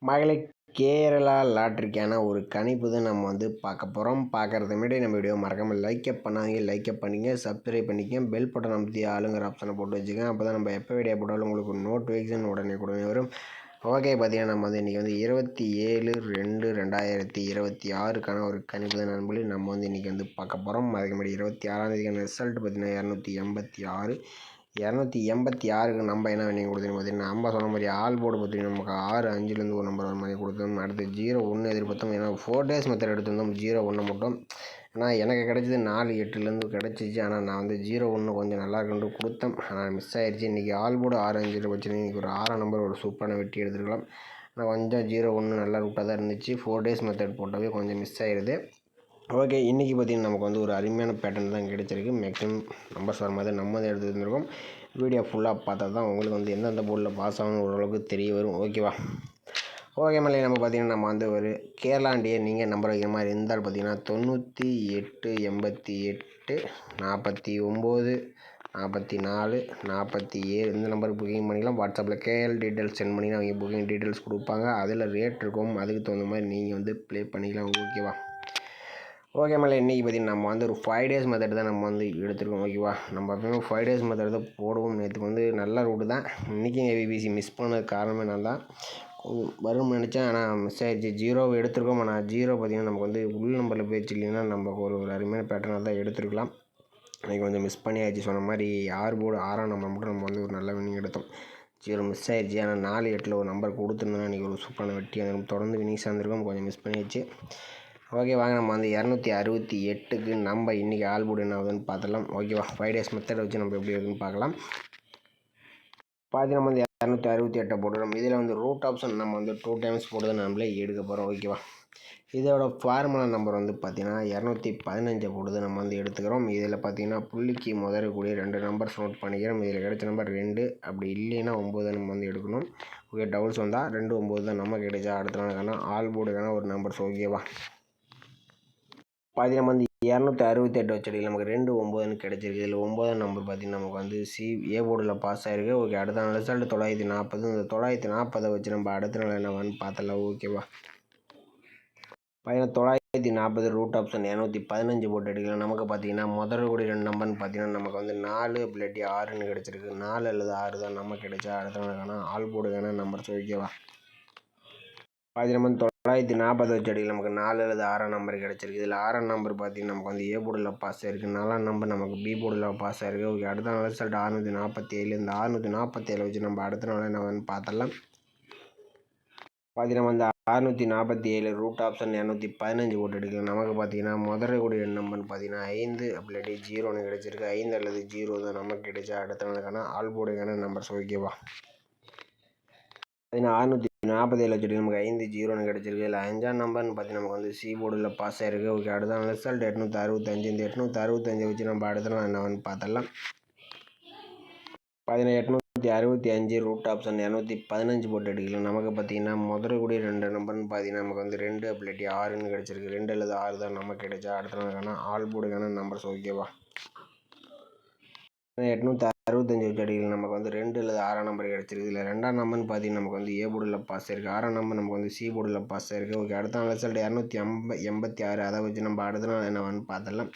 மகளே கேரளா லாட்ரிக்கான ஒரு கணிப்பு தான் நம்ம பார்க்க போகிறோம். பார்க்குறது முன்னாடி நம்ம வீடியோ மறக்காமல் லைக்கப் பண்ணிங்க, சப்ஸ்கிரைப் பண்ணிக்கங்க, பெல் பட்டன் அமைத்தி ஆளுங்கிற ஆப்ஷனை போட்டு வச்சுக்கோங்க. அப்போ தான் நம்ம எப்போ வீடியோ போட்டாலும் உங்களுக்கு நோட்டிஃபிகேஷன் உடனே வரும். ஓகே, பார்த்தீங்கன்னா நம்ம இன்றைக்கி 27/2/2026க்கான ஒரு கணிப்பு தான் நண்பர்களே நம்ம இன்றைக்கி பார்க்க போகிறோம். அதுக்கு முன்னாடி 26ஆம் ரிசல்ட் பார்த்தீங்கன்னா 286க்கு நம்ம என்ன பண்ணி கொடுத்தோம் பார்த்தீங்கன்னா, நம்ம சொன்ன மாதிரி ஆல் போர்டு பார்த்தீங்கன்னா நமக்கு 6 5லேருந்து ஒரு நம்பர் மாதிரி கொடுத்தோம். அடுத்து 0-1 எதிர்பார்த்தோம். ஏன்னா 4 டேஸ் மெத்தட் எடுத்திருந்தோம் 0-1 மட்டும். ஆனால் எனக்கு கிடைச்சது 4 8லேருந்து கிடச்சிச்சு. ஆனால் நான் 0-1 கொஞ்சம் நல்லா இருக்குன்னு கொடுத்தேன். ஆனால் மிஸ் ஆயிடுச்சு. இன்றைக்கி ஆல் போர்டு 6 5 வச்சுருந்து இன்றைக்கி ஒரு 6 நம்பர் ஒரு சூப்பரான வெட்டி எடுத்துருக்கலாம். ஆனால் கொஞ்சம் 0-1 நல்லா விட்டால் தான் இருந்துச்சு. 4 டேஸ் மெத்தட் போட்டவே கொஞ்சம் மிஸ் ஆயிடுது. ஓகே, இன்றைக்கி பார்த்திங்கன்னா நமக்கு ஒரு அருமையான பேட்டர்ன் தான் கிடைச்சிருக்கு. மேக்ஸிமம் நம்பர்ஸ் வர மாதிரி நம்ம தான் எடுத்து வந்திருக்கோம். வீடியோ ஃபுல்லாக பார்த்தா தான் உங்களுக்கு எந்தெந்த போர்டில் பாஸ் ஆகணும் ஓரளவுக்கு தெரிய வரும். ஓகேவா? ஓகே மேலே நம்ம பார்த்திங்கன்னா நம்ம ஒரு கேரளாண்டியே நீங்கள் நம்பர் வைக்கிற மாதிரி இருந்தால் பார்த்திங்கன்னா 98 88 49 44 47 இந்த நம்பருக்கு புக்கிங் பண்ணிக்கலாம். வாட்ஸ்அப்பில் கேஎல் டீட்டெயில்ஸ் சென்ட் பண்ணிங்கன்னா அவங்க புக்கிங் டீட்டெயில்ஸ் கொடுப்பாங்க. அதில் ரேட் இருக்கும். அதுக்கு தகுந்த மாதிரி நீங்கள் ப்ளே பண்ணிக்கலாம். ஓகேவா? ஓகே மேலே இன்றைக்கி பார்த்திங்கன்னா நம்ம ஒரு 5 டேஸ் மெத்தட் தான் நம்ம எடுத்துருக்கோம். ஓகேவா? நம்ம எப்பவுமே 5 டேஸ் மெத்தட் தான் போடுவோம். நேற்றுக்கு நல்ல ரூட்டு தான். இன்றைக்கி ஏபிபிசி மிஸ் பண்ணது காரணமே நான் தான் வரும்னு நினச்சேன். ஆனால் மிஸ் ஆகிடுச்சு. 0 எடுத்துருக்கோம். ஆனால் 0 பார்த்திங்கன்னா நமக்கு உள் நம்பரில் போயிடுச்சு. இல்லைன்னா நம்ம ஒரு அருமையான பேட்டர்னாக தான் எடுத்துருக்கலாம். இன்றைக்கி கொஞ்சம் மிஸ் பண்ணியாச்சு. சொன்ன மாதிரி 6 போர்டு 6ஆம் நம்பர் மட்டும் நம்ம ஒரு நல்ல வினிங் எடுத்தோம். 0 மிஸ் ஆகிடுச்சு. ஆனால் 4 8 ஒரு நம்பர் கொடுத்துருந்தோன்னா இன்றைக்கி ஒரு சூப்பரான வெட்டி அந்த தொடர்ந்து வினிங்ஸ் வந்திருக்கோம். கொஞ்சம் மிஸ் பண்ணியாச்சு. ஓகே, வாங்க நம்ம 268க்கு நம்ம இன்றைக்கி ஆல் போர்டு என்ன ஆகுதுன்னு பார்த்துடலாம். ஓகேவா? 5 டேஸ் மெத்தட் வச்சு நம்ம எப்படி இருக்குன்னு பார்க்கலாம். பார்த்து நம்ம 268 போட்டுறோம். இதில் ரூட் ஆப்ஷன் நம்ம 2 டைம்ஸ் போட்டு நம்மளே எடுக்க போகிறோம். ஓகேவா? இதோட ஃபார்முலா நம்பர் பார்த்திங்கன்னா 215 போட்டு நம்ம எடுத்துக்கிறோம். இதில் பார்த்திங்கன்னா புள்ளிக்கு முதலக்கூடிய 2 நம்பர்ஸ் நோட் பண்ணிக்கிறோம். இதில் கிடைச்ச நம்பர் 2, அப்படி இல்லைன்னா 9 நம்ம எடுக்கணும். ஓகே, டபுள்ஸ் வந்தால் 2 9 தான் நம்ம கிடைச்சா. அடுத்த நாளுக்கான ஆல் போர்டுக்கான ஒரு நம்பர்ஸ். ஓகேவா? பார்த்திங்கன்னா 268 வச்சடியில் நமக்கு 2 9ன்னு கிடச்சிருக்கு. இதில் 9ஆம் நம்பர் பார்த்திங்கன்னா நமக்கு ஏ போர்டில் பாஸ் ஆகிருக்கு. ஓகே, அடுத்த நாள் ரிசல்ட் 940. இந்த 940 வச்சு நம்ம அடுத்த நாள் என்னவான்னு பார்த்தலாம். ஓகேவா? பார்த்திங்கன்னா 940 ரூட் ஆப்ஷன் 215 போட்டு அடிக்கலாம். நமக்கு பார்த்திங்கன்னா முதல் கூடிய 2 நம்பர்னு பார்த்திங்கன்னா நமக்கு 4 இல்லாட்டி 6ன்னு கிடச்சிருக்கு. 4 அல்லது 6 தான் நம்ம கிடைச்சா. அடுத்த நாளுக்கான ஆல் போர்டுக்கான நம்பர்ஸ். ஓகேவா? பார்த்திங்கன்னா 940 வச்சு அடியில் நமக்கு 4 அல்லது 6ஆம் நம்பர் கிடச்சிருக்கு. இதில் 6ஆம் நம்பர் பார்த்திங்கன்னா நமக்கு ஏ போர்டில் பாஸ் ஆகிருக்கு. 4ஆம் நம்பர் நமக்கு பி போர்டில் பாஸ் ஆகிருக்கு. ஓகே, அடுத்த நாள் ரிசல்ட் 647. இந்த 647 வச்சு நம்ம அடுத்த நாள் என்னன்னு பார்த்தலாம். பார்த்திங்கன்னா 647 ரூட் ஆப்ஷன் 215 போட்டு எடுக்கலாம். நமக்கு பார்த்திங்கன்னா முதல்ல கூடிய நம்பர்னு பார்த்திங்கன்னா 5 அப்படி 0ன்னு கிடச்சிருக்கு. 5 அல்லது 0 தான் நமக்கு கிடைச்சா. அடுத்த நாளுக்கான ஆல் போர்டுக்கான நம்பர்ஸ். ஓகேவா? 647 வச்சுட்டு நமக்கு 5 0ன்னு கிடச்சிருக்கு. இல்லை 5ஆம் நம்பர்னு பார்த்திங்கன்னா நமக்கு சி போர்டில் பாஸ் ஆகிருக்கு. ஓகே, அடுத்த நாள் ரிசல்ட் 865. இந்த 865 வச்சு நம்ம அடுத்த நாள் என்னன்னு பார்த்தலாம். 865 ரூட் ஆப்ஷன் 215 போட்டு எடுக்கலாம். நமக்கு பார்த்திங்கன்னா முதல்ல கூடிய 2 நம்பர்னு பார்த்திங்கன்னா நமக்கு 2 அப்படி 6ன்னு கிடச்சிருக்கு. 2 அல்லது 6 தான் நமக்கு கிடைச்சா. அடுத்த நாளுக்கான ஆல் போர்டுக்கான நம்பர்ஸ். ஓகேவா? 865 வச்சு அடியில் நமக்கு 2 அல்லது 6ஆம் நம்பர் கிடச்சிருக்கு. இதில் 2ஆம் நம்பர்னு பார்த்திங்கன்னா நமக்கு ஏ போர்டில் பாஸ் ஆகிருக்கு. 6ஆம் நம்பர் நமக்கு சி போர்டில் பாஸ் ஆகிருக்கு. ஓகே, அடுத்த நாள் ரிசல்ட் 286. அதை வச்சு நம்ம அடுத்த நாள் என்னவான்னு பார்த்தலாம்.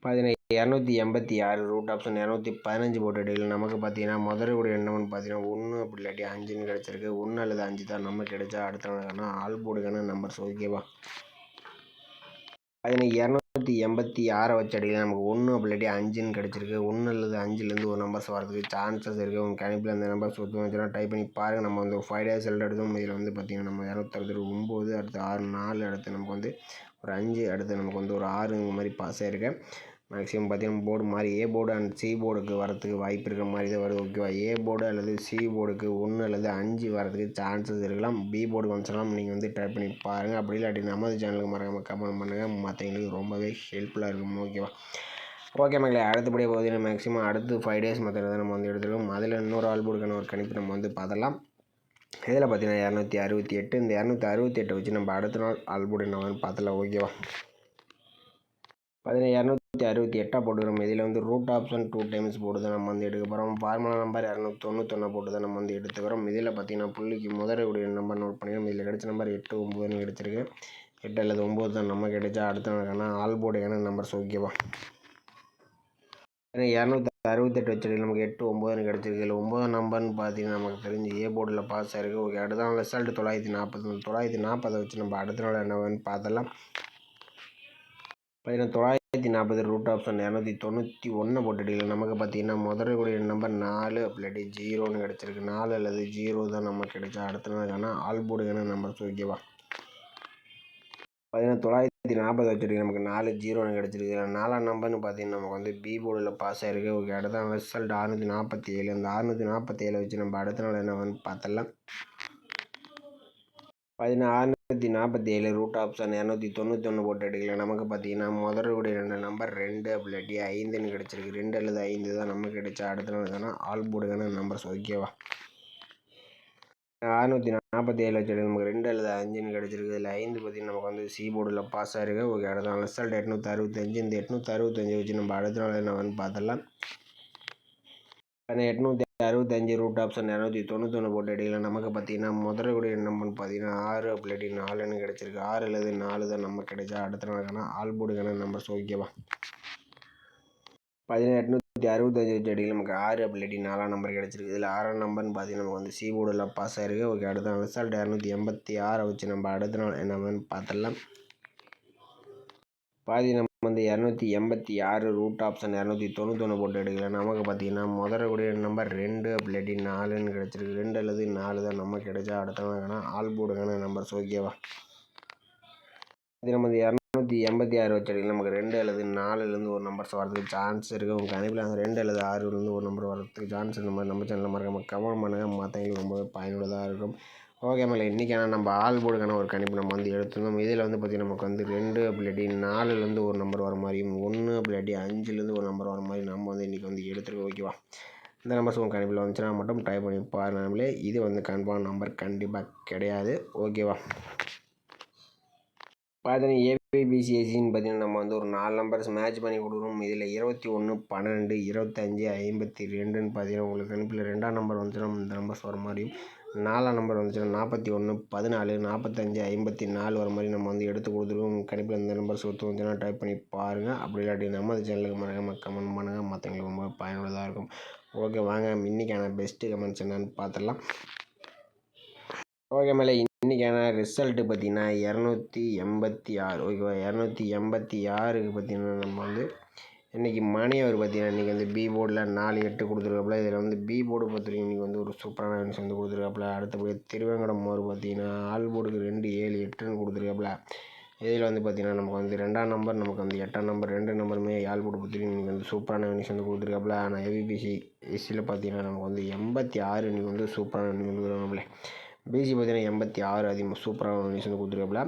286 ரூட் ஆப்ஷன் 215 போட்டு அடியில் நமக்கு பார்த்திங்கன்னா முதல் கூட என்னன்னு பார்த்திங்கன்னா 1 அப்படி இல்லாட்டி 5ன்னு கிடச்சிருக்கு. 1 அல்லது 5 தான் நம்ம கிடைச்சா. அடுத்த நாளுக்கான ஆல் போர்டுக்கான நம்பர்ஸ். ஓகேவா? 286 வச்சு அடியில் நமக்கு 1 அப்படி இல்லாட்டி 5ன்னு கிடச்சிருக்கு. 1 அல்லது 5லேருந்து ஒரு நம்பர்ஸ் வரதுக்கு சான்சஸ் இருக்குது. உங்கள் கணிப்பில் அந்த நம்பர்ஸ் வச்சுன்னா டைப் பண்ணி பாருங்கள். நம்ம 5 டேஸ் ரிசல்ட் எடுத்தோம். இதில் பார்த்திங்கன்னா நம்ம 269, அடுத்து 6 4, அடுத்து நமக்கு ஒரு 5, அடுத்து நமக்கு ஒரு 6 இந்த மாதிரி பாஸ் ஆகிருக்கு. மேக்ஸிமம் பார்த்திங்கன்னா போர்டு மாதிரி ஏ போர்டு அண்ட் சி போர்டுக்கு வரதுக்கு வாய்ப்பு இருக்கிற மாதிரி தான் வருது. ஓகேவா? ஏ போர்டு அல்லது சி போர்டுக்கு 1 அல்லது 5 வரதுக்கு சான்சஸ் இருக்கலாம். பி போர்டுக்கு வந்துச்சுலாம் நீங்கள் ட்ரை பண்ணி பாருங்கள். அப்படி இல்லாட்டி நமது சேனலுக்கு மறக்காமல் கமெண்ட் பண்ணுங்கள். மற்றவங்களுக்கு ரொம்பவே ஹெல்ப்ஃபுல்லாக இருக்கும். ஓகேவா? ஓகே மக்களே, அடுத்தபடியாக பார்த்தீங்கன்னா மேக்ஸிமம் அடுத்து 5 டேஸ் மெத்தட் தான் நம்ம எடுத்துருக்கோம். அதில் இன்னொரு ஆல் போர்டுக்கான ஒரு கணிப்பு நம்ம பார்த்தலாம். இதில் பார்த்தீங்கன்னா 268. இந்த 268 வச்சு நம்ம அடுத்த நாள் ஆல் போர்டு என்னவான்னு பார்த்தலாம். ஓகேவா? 268 268 போட்டுக்கிறோம். இதில் வந்து ரூட் ஆப்ஷன் 2 டைம்ஸ் போட்டு தான் நம்ம வந்து எடுக்க போகிறோம். ஃபார்முலா நம்பர் 291 போட்டு தான் நம்ம வந்து எடுத்துக்கிறோம். இதில் பார்த்தீங்கன்னா புள்ளிக்கு முதலுடைய நம்பர் நோட் பண்ணிக்கிறோம். இதில் கிடைச்ச நம்பர் 8 9 கிடைச்சிருக்கு. 8 அல்லது 9 தான் நம்ம கிடைச்சா அடுத்த நாளுக்கான ஆல் போர்டு என்ன நம்பர்ஸ் ஓகேவா. 268 வச்சடியில் நமக்கு 8 9 கிடச்சிருக்கு. இதில் 9 நம்பர்னு பார்த்தீங்கன்னா நமக்கு தெரிஞ்சு ஏ போர்டில் பாஸ் ஆகிருக்கு. ஓகே, அடுத்த நாள் ரிசல்ட் 940 வச்சு நம்ம அடுத்த நாள் என்னன்னு பார்த்தலாம். பார்த்தீங்கன்னா 940 ரூட் ஆப்ஷன் 291 போட்டுட்டியில் நமக்கு பார்த்தீங்கன்னா முதலுடைய நம்பர் 4 இல்லாட்டி 0ன்னு கிடச்சிருக்கு. 4 அல்லது 0 தான் நமக்கு கிடைச்சா அடுத்த நாளுக்கான ஆல் போர்டு என்ன நம்பர்ஸ் ஓகேவா. 940 வச்சுருக்கு. நமக்கு 4 0ன்னு கிடச்சிருக்கு. 4ஆம் நம்பர்னு பார்த்தீங்கன்னா நமக்கு வந்து பி போர்டில் பாஸ் ஆகிருக்கு. ஓகே, அடுத்த நாள் ரிசல்ட் 647. அந்த 647 வச்சு நம்ம அடுத்த நாள் என்னன்னு பார்த்தலாம். 647 ரூட் ஆப்ஷன் 291 போட்டு எடுக்கல. நமக்கு பார்த்தீங்கன்னா முதலுடைய 2 நம்பர் 2 இல்லாட்டி 5ன்னு கிடச்சிருக்கு. 2 அல்லது 5 தான் நமக்கு கிடைச்சா அடுத்த நாள் தானே ஆல் போர்டுக்கான நம்பர்ஸ் ஓகேவா. 647 வச்சு நமக்கு 2 அல்லது 5ன்னு கிடச்சிருக்கு. இதில் 5 பார்த்தீங்கன்னா நமக்கு வந்து சி போர்டில் பாஸ் ஆகிருக்கு. ஓகே, அடுத்த நாள் ரிசல்ட் 865. இந்த 865 வச்சு நம்ம அடுத்த நாள் என்னன்னு பார்த்தலாம். 865 ரூட் ஆப்ஷன் 291 போட்டு எடுக்கலாம். நமக்கு பார்த்தீங்கன்னா முதலுடைய நம்பர்னு பார்த்தீங்கன்னா 6 இல்லாட்டி 4ன்னு கிடச்சிருக்கு. 6 அல்லது 4 தான் நமக்கு கிடைச்சா அடுத்த நாளுக்கான ஆல் போர்டுக்கான நம்பர்ஸ் ஓகேவா. 865 வச்சு அடியில் நமக்கு 6 இல்லாட்டி 4ஆம் நம்பர் கிடச்சிருக்கு. இதில் 6ஆம் நம்பர்னு பார்த்தீங்கன்னா நமக்கு வந்து சி போர்டில் பாஸ் ஆகிருக்கு. ஓகே, அடுத்த நாள் ரிசல்ட் 286 வச்சு நம்ம அடுத்த நாள் என்னன்னு பார்த்துடலாம். நம்ம வந்து 286 ரூட் ஆப்ஷன் 291 போட்டு எடுக்கலாம். நமக்கு பார்த்தீங்கன்னா முதலுடைய நம்பர் 2 இல்லாட்டி 4ன்னு கிடச்சிருக்கு. 2 அல்லது 4 தான் நமக்கு கிடைச்சா அடுத்த நாளுக்கான ஆல் போர்டுக்கான நம்பர்ஸ் ஓகேவா. இது நம்ம 286 வச்சடியில் நமக்கு 2 அல்லது 4லேருந்து ஒரு நம்பர்ஸ் வரதுக்கு சான்ஸ் இருக்குது. உங்கள் கணிப்பில் அந்த 2 அல்லது 6லேருந்து ஒரு நம்பர் வரதுக்கு சான்ஸ் இந்த மாதிரி நம்ம சேனலில் மறக்காம கமெண்ட் பண்ணுங்கள். மற்றவங்களுக்கு ரொம்ப பயனுள்ளதாக இருக்கும். ஓகே மேலே இன்றைக்கான நம்ம ஆல் போர்டுக்கான ஒரு கணிப்பு நம்ம வந்து எடுத்துருந்தோம். இதில் வந்து பார்த்திங்கன்னா நமக்கு வந்து 2 இல்லாட்டி 4லேருந்து ஒரு நம்பர் வர மாதிரியும் 1 இல்லாட்டி 5லேருந்து ஒரு நம்பர் வர மாதிரி நம்ம வந்து இன்றைக்கி வந்து எடுத்துருக்கோம் ஓகேவா. இந்த நம்பர்ஸ் உங்கள் கணிப்பில் வந்துச்சுன்னா மட்டும் ட்ரை பண்ணி பாருங்கள். நம்மளே இது வந்து கன்ஃபார்ம் நம்பர் கண்டிப்பாக கிடையாது ஓகேவா. பார்த்தீங்கன்னா ஏபிபிசிஎஸ்சின்னு பார்த்தீங்கன்னா நம்ம வந்து ஒரு 4 நம்பர்ஸ் மேட்ச் பண்ணி கொடுக்குறோம். இதில் 21 12 25 52ன்னு பார்த்தீங்கன்னா உங்களுக்கு கணிப்பில் 2ஆம் நம்பர் வந்துச்சுன்னா இந்த நம்பர்ஸ் வர மாதிரியும் 4ஆம் நம்பர் வந்துச்சுன்னா 41 14 45 54 வர மாதிரி நம்ம வந்து எடுத்து கொடுத்துருக்கோம். கணிப்பில் இந்த நம்பர்ஸ் ஒத்து வந்துச்சுன்னா டைப் பண்ணி பாருங்கள். அப்படி இல்லாட்டி நமது சேனலுக்கு மறக்காமல் கமெண்ட் பண்ணுங்கள். மற்றவங்களுக்கு ரொம்ப பயனுள்ளதாக இருக்கும். ஓகே, வாங்க இன்றைக்கான பெஸ்ட்டு கமெண்ட்ஸ் என்னன்னு பார்த்துடலாம். ஓகே மேலே இன்றைக்கான ரிசல்ட்டு பார்த்திங்கன்னா 286 ஓகேவா. 286க்கு பார்த்திங்கன்னா நம்ம வந்து இன்றைக்கி மணி அவர் பார்த்திங்கன்னா இன்றைக்கி வந்து பி போர்டில் 4 8 கொடுத்துருக்காப்புல. இதில் வந்து பி போர்டு பார்த்திங்கன்னா இன்றைக்கி வந்து ஒரு சூப்பரான நியூஸ் வந்து கொடுத்துருக்காப்புல. அடுத்தபடி திருவேங்கடம் அவர் பார்த்திங்கன்னா ஆல் போர்டுக்கு 2 7 8ன்னு கொடுத்துருக்காப்புல. இதில் வந்து பார்த்திங்கன்னா நமக்கு வந்து 2ஆம் நம்பர் நமக்கு வந்து 8ஆம் நம்பர் 2 நம்பருமே ஆல் போர்டு பார்த்திங்கன்னா இன்றைக்கி வந்து சூப்பரான நியூஸ் வந்து கொடுத்துருக்காப்புல. ஆனால் ஏபிபிசி எஸ்சியில் பார்த்திங்கன்னா நமக்கு வந்து 86 இன்றைக்கி வந்து சூப்பரான நியூஸ் வந்து கொடுக்குறாப்புல. பிசி பார்த்தீங்கன்னா 86 அதிகமாக சூப்பராக நியூஸ் வந்து கொடுத்துருக்காப்புல.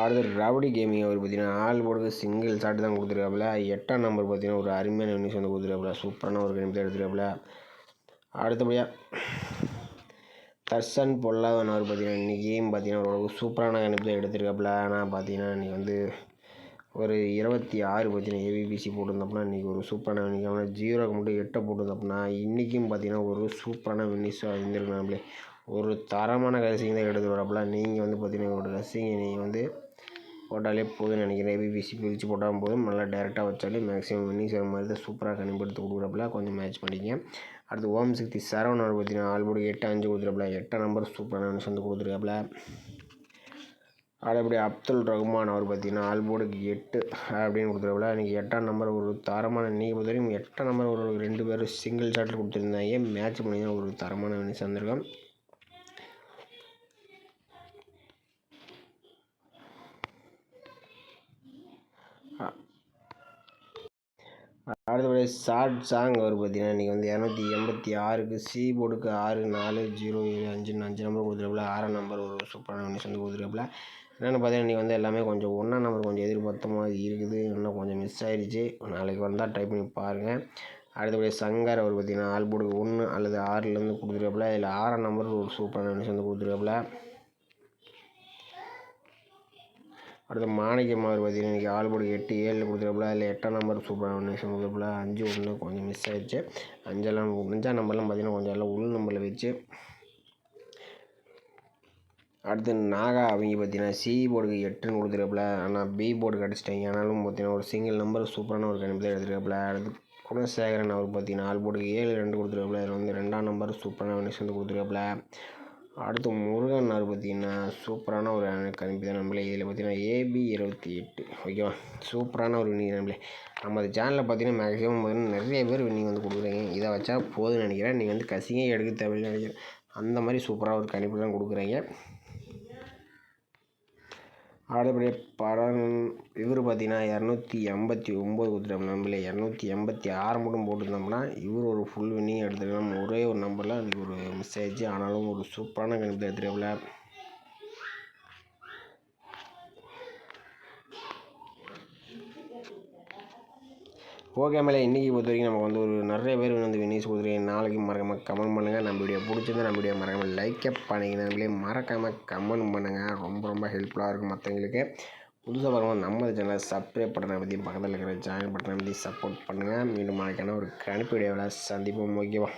அடுத்து ரவுடி கேமிங் அவர் பார்த்தீங்கன்னா ஆல் போர்டுக்கு சிங்கிள் ஷாட் தான் கொடுத்துருக்காப்புல. 8ஆம் நம்பர் பார்த்தீங்கன்னா ஒரு அருமையான நியூஸ் வந்து கொடுத்துருக்காப்புல. சூப்பரான ஒரு கணிப்பு எடுத்துருக்காப்புல. அடுத்தபடியாக தர்சன் பொல்லாதவன் அவர் பார்த்தீங்கன்னா இன்றைக்கியும் பார்த்தீங்கன்னா ஒரு சூப்பரான கணிப்பு எடுத்துருக்காப்புல. ஆனால் பார்த்தீங்கன்னா இன்றைக்கி வந்து ஒரு 26 பார்த்தீங்கன்னா ஏபிபிசி போட்டிருந்தோம்னா இன்றைக்கி ஒரு சூப்பரான இன்றைக்கி 0க்கு மட்டும் 8 போட்டிருந்தோம்னா இன்றைக்கும் பார்த்தீங்கன்னா ஒரு சூப்பரான வின்னிஸாக இருந்திருக்காங்களே. ஒரு தரமான கசிங் தான் எடுத்து வரப்பல. நீங்கள் வந்து பார்த்தீங்கன்னா ஒரு கசிங்கை நீங்கள் வந்து போட்டாலே போதும்னு நினைக்கிறேன். ஏபிபிசி பிரித்து போட்டாலும் போதும். நல்லா டேரெக்டாக வச்சாலே மேக்ஸிமம் வின்னிஸ் வர மாதிரி தான் சூப்பராக கணிப்படுத்தி கொடுக்குறப்பல. கொஞ்சம் மேட்ச் பண்ணிங்க. அடுத்து ஓம் சக்தி சரவணன் பார்த்தீங்கன்னா ஆல் போர்டு 8 5 கொடுத்துருப்பல. 8ஆம் நம்பர் சூப்பரான வின்னிஸ் வந்து கொடுத்துருக்காப்புல. அதேபடி அப்துல் ரஹ்மான் அவர் பார்த்தீங்கன்னா ஆல் போர்டுக்கு 8 அப்படின்னு கொடுத்துருக்காப்புல. இன்றைக்கி 8ஆம் நம்பர் ஒரு தரமான இன்றைக்கி பொறுத்த வரைக்கும் 8ஆம் நம்பர் ஒரு 2 பேர் சிங்கிள் ஷாட்டில் கொடுத்துருந்தாங்க. மேட்ச் பண்ணி தான் ஒரு தரமான வின்னிஸ் வந்திருக்கோம். அடுத்தபடி ஷார்ட் சாங் அவர் பார்த்தீங்கன்னா இன்றைக்கி வந்து 286க்கு சி போர்டுக்கு 6 4 0 7 5 5 நம்பர் கொடுத்துருக்காப்புல. 6ஆம் நம்பர் ஒரு சூப்பரான வின்னிஸ் வந்து கொடுத்துருக்காப்புல. என்னென்னு பார்த்தீங்கன்னா இன்றைக்கி வந்து எல்லாமே கொஞ்சம் 1ஆம் நம்பர் கொஞ்சம் எதிர்பார்த்த மாதிரி இருக்குது. இன்னும் கொஞ்சம் மிஸ் ஆகிடுச்சு. நாளைக்கு வந்தால் ட்ரை பண்ணி பாருங்கள். அடுத்தபடி சங்கர் அவர் பார்த்தீங்கன்னா ஆல் போர்டுக்கு 1 அல்லது 6லேருந்து கொடுத்துருக்காப்புல. இதில் 6ஆம் நம்பர் ஒரு சூப்பரான வின்னிஸ் வந்து கொடுத்துருக்காப்புல. அடுத்து மாணிக்கம் அவர் பார்த்தீங்கன்னா இன்றைக்கி ஆல் போர்டு 8-7 கொடுத்துருப்பல. அதில் 8ஆம் நம்பர் சூப்பராக ஒன்று கொடுத்துருப்பல. 5-1 கொஞ்சம் மிஸ் ஆகிடுச்சு. 5ஆம் நம்பர்லாம் பார்த்தீங்கன்னா கொஞ்சம் எல்லாம் உள் நம்பரில் வச்சு. அடுத்து நாகா அவங்க பார்த்தீங்கன்னா சி போர்டுக்கு 8ன்னு கொடுத்துருப்பல. ஆனால் பி போர்டுக்கு அடிச்சிட்டாங்க. ஆனாலும் பார்த்தீங்கன்னா ஒரு சிங்கிள் நம்பர் சூப்பரான ஒரு கணிப்பு தான் எடுத்துருப்பல. அடுத்து குணசேகரன் அவர் பார்த்தீங்கன்னா ஆல் போர்டுக்கு 7-2 கொடுத்துருப்பல. அதில் வந்து 2ஆம் நம்பர் சூப்பரான ஒன்று கொடுத்துருப்பல. அடுத்து முருகன் அவர் பார்த்தீங்கன்னா சூப்பரான ஒரு கணிப்பு தான் நம்மளே. இதில் பார்த்தீங்கன்னா AB 28 ஓகேவா. சூப்பரான ஒரு வின்னிங் நம்மளே. நம்ம சேனலில் பார்த்தீங்கன்னா மேக்ஸிமம் பார்த்தீங்கன்னா நிறைய பேர் வின்னிங் வந்து கொடுக்குறீங்க. இதை வச்சா போதும்னு நினைக்கிறேன். நீங்கள் வந்து கசிங்க எடுக்க தேவையில்லை நினைக்கிறேன். அந்த மாதிரி சூப்பராக ஒரு கணிப்பு தான் கொடுக்குறீங்க. அடுத்தபடியாக இவர் பார்த்தீங்கன்னா 289 கொடுத்துட்டோம். நம்மளே 286 மட்டும் போட்டுருந்தோம்னா இவர் ஒரு ஃபுல் வின்னிங் எடுத்துக்கலாம். ஒரே ஒரு நம்பரில் அதுக்கு ஒரு மிஸ் ஆயிடுச்சு. ஆனாலும் ஒரு சூப்பரான கணிப்பு எடுத்துருக்கல. ஓகே மேலே இன்றைக்கி பொறுத்த வரைக்கும் நமக்கு வந்து ஒரு நிறைய பேர் வந்து வின்னிங்ஸ் கொடுத்துருக்கீங்க. நாளைக்கு மறக்காமல் கமெண்ட் பண்ணுங்கள். நம்ம வீடியோ பிடிச்சிருந்தா நம்ம வீடியோ மறக்காமல் லைக்கப் பண்ணிங்கன்னா நம்மளே மறக்காமல் கமெண்ட் பண்ணுங்கள். ரொம்ப ஹெல்ப்ஃபுல்லாக இருக்கும் மற்றவங்களுக்கு. புதுசாக வரும்போது நம்ம சேனலை சப்ஸ்கிரைப் பட்டனை பற்றி பக்கத்தில் இருக்கிற ஜாயின் பட்டனை பற்றி சப்போர்ட் பண்ணுங்கள். மீண்டும் நாளைக்கான ஒரு கணிப்பு வீடியோவில் சந்திப்போம். ஓகேவா.